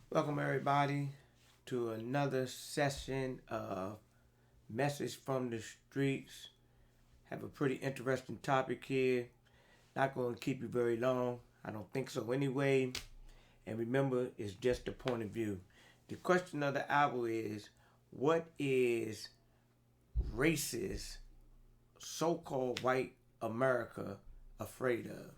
Welcome, everybody, to another session of Message from the Streets. Have a pretty interesting topic here. Not going to keep you very long. I don't think so anyway. And remember, it's just a point of view. The question of the hour is, what is racist, so-called white America afraid of?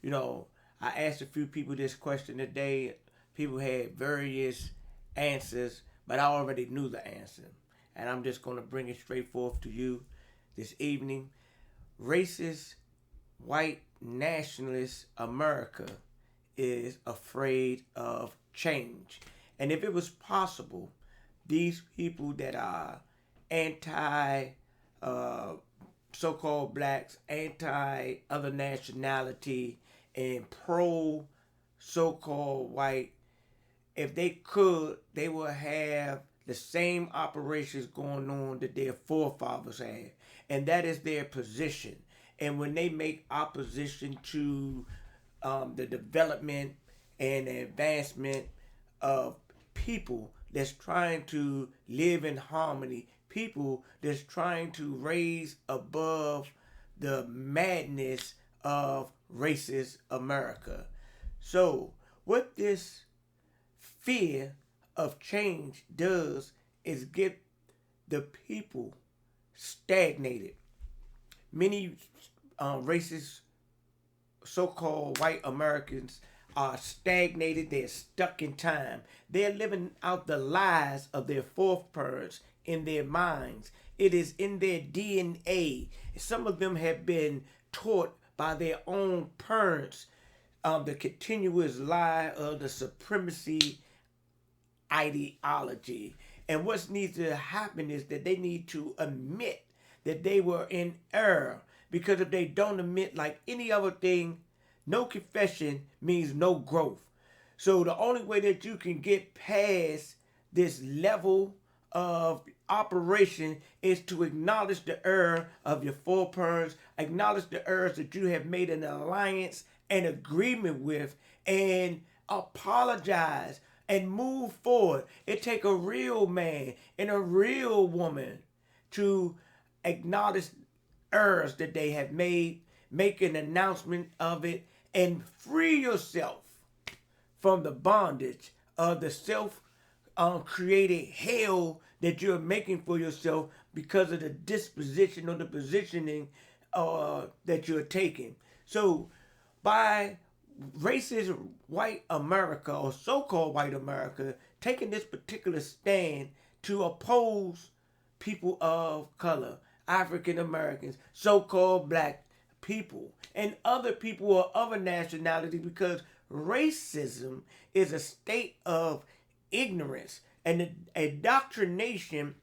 You know, I asked a few people this question today. People had various answers, but I already knew the answer. And I'm just going to bring it straight forth to you this evening. Racist, white, nationalist America is afraid of change. And if it was possible, these people that are anti so-called blacks, anti other nationality, and pro so-called white, if they could, they would have the same operations going on that their forefathers had. And that is their position. And when they make opposition to the development and advancement of people that's trying to live in harmony, people that's trying to raise above the madness of racist America. So, what this fear of change does is get the people stagnated. Many racist so-called white Americans are stagnated. They're stuck in time. They're living out the lies of their foreparents in their minds. It is in their DNA. Some of them have been taught by their own parents the continuous lie of the supremacy ideology. And what needs to happen is that they need to admit that they were in error. Because if they don't admit, like any other thing, no confession means no growth. So the only way that you can get past this level of operation is to acknowledge the error of your foreparents, acknowledge the errors that you have made an alliance and agreement with, and apologize and move forward. It takes a real man and a real woman to acknowledge errors that they have made, make an announcement of it, and free yourself from the bondage of the self-created hell that you're making for yourself because of the disposition or the positioning that you're taking. So by racist white America or so-called white America taking this particular stand to oppose people of color, African Americans, so-called black people, and other people of other nationalities, because racism is a state of ignorance and a indoctrination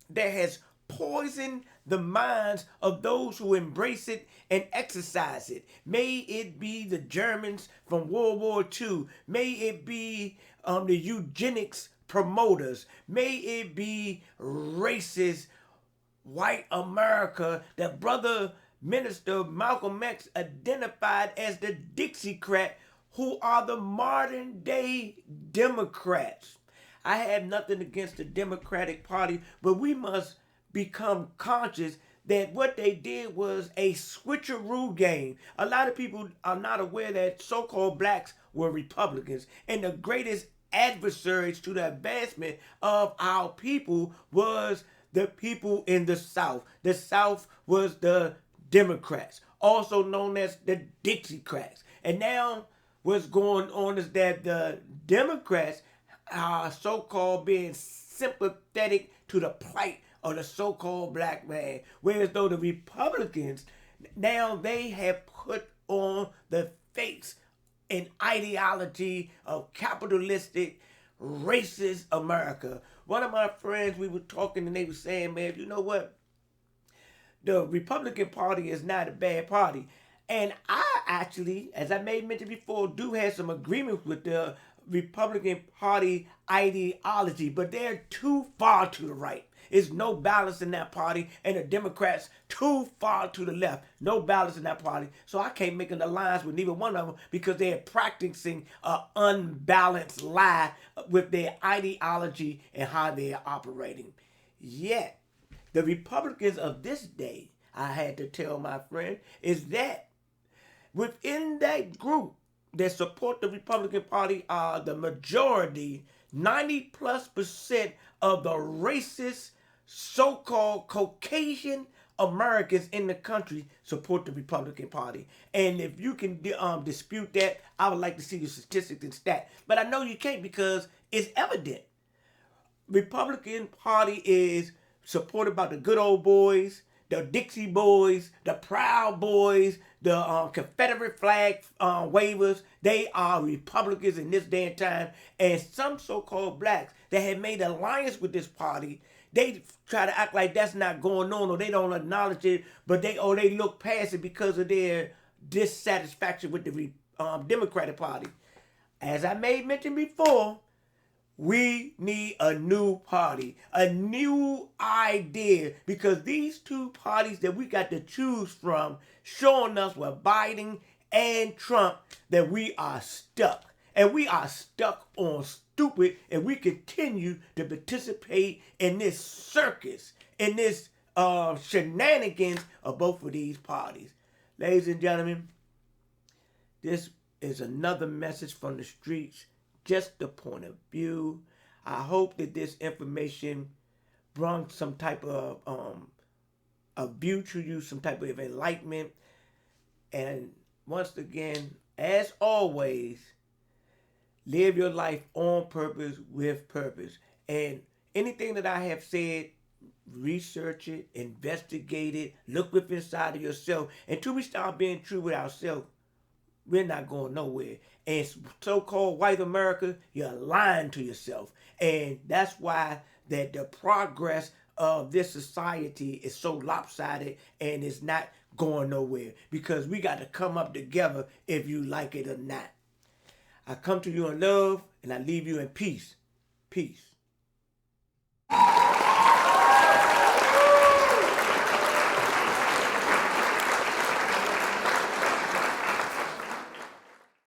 that has poisoned the minds of those who embrace it and exercise it. May it be the Germans from World War II. May it be the eugenics promoters. May it be racist white America that Brother Minister Malcolm X identified as the Dixiecrat, who are the modern day Democrats. I have nothing against the Democratic Party, but we must become conscious that what they did was a switcheroo game. A lot of people are not aware that so-called blacks were Republicans, and the greatest adversaries to the advancement of our people was the people in the South. The South was the Democrats, also known as the Dixiecrats. And now what's going on is that the Democrats are so-called being sympathetic to the plight of the so-called black man, whereas though the Republicans, now they have put on the face an ideology of capitalistic, racist America. One of my friends, we were talking and they were saying, man, you know what? The Republican Party is not a bad party. And I actually, as I made mention before, do have some agreements with the Republican Party ideology, but they're too far to the right. There's no balance in that party, and the Democrats too far to the left. No balance in that party. So I can't make an alliance with neither one of them because they're practicing an unbalanced lie with their ideology and how they're operating. Yet, the Republicans of this day, I had to tell my friend, is that within that group that support the Republican Party are the majority, 90+% of the racist so-called Caucasian Americans in the country support the Republican Party. And if you can dispute that, I would like to see the statistics and stats. But I know you can't because it's evident. Republican Party is supported by the good old boys, the Dixie Boys, the Proud Boys, the Confederate flag wavers. They are Republicans in this day and time. And some so-called blacks that have made alliance with this party, they try to act like that's not going on, or they don't acknowledge it, but they look past it because of their dissatisfaction with the Democratic Party. As I made mention before, we need a new party, a new idea, because these two parties that we got to choose from showing us with Biden and Trump that we are stuck. And we are stuck on stupid, and we continue to participate in this circus, in this shenanigans of both of these parties. Ladies and gentlemen, this is another message from the streets, just the point of view. I hope that this information brought some type of view to you, some type of enlightenment. And once again, as always, live your life on purpose, with purpose. And anything that I have said, research it, investigate it, look within inside of yourself. Until we start being true with ourselves, we're not going nowhere. And so-called white America, you're lying to yourself. And that's why that the progress of this society is so lopsided and it's not going nowhere. Because we got to come up together if you like it or not. I come to you in love and I leave you in peace. Peace.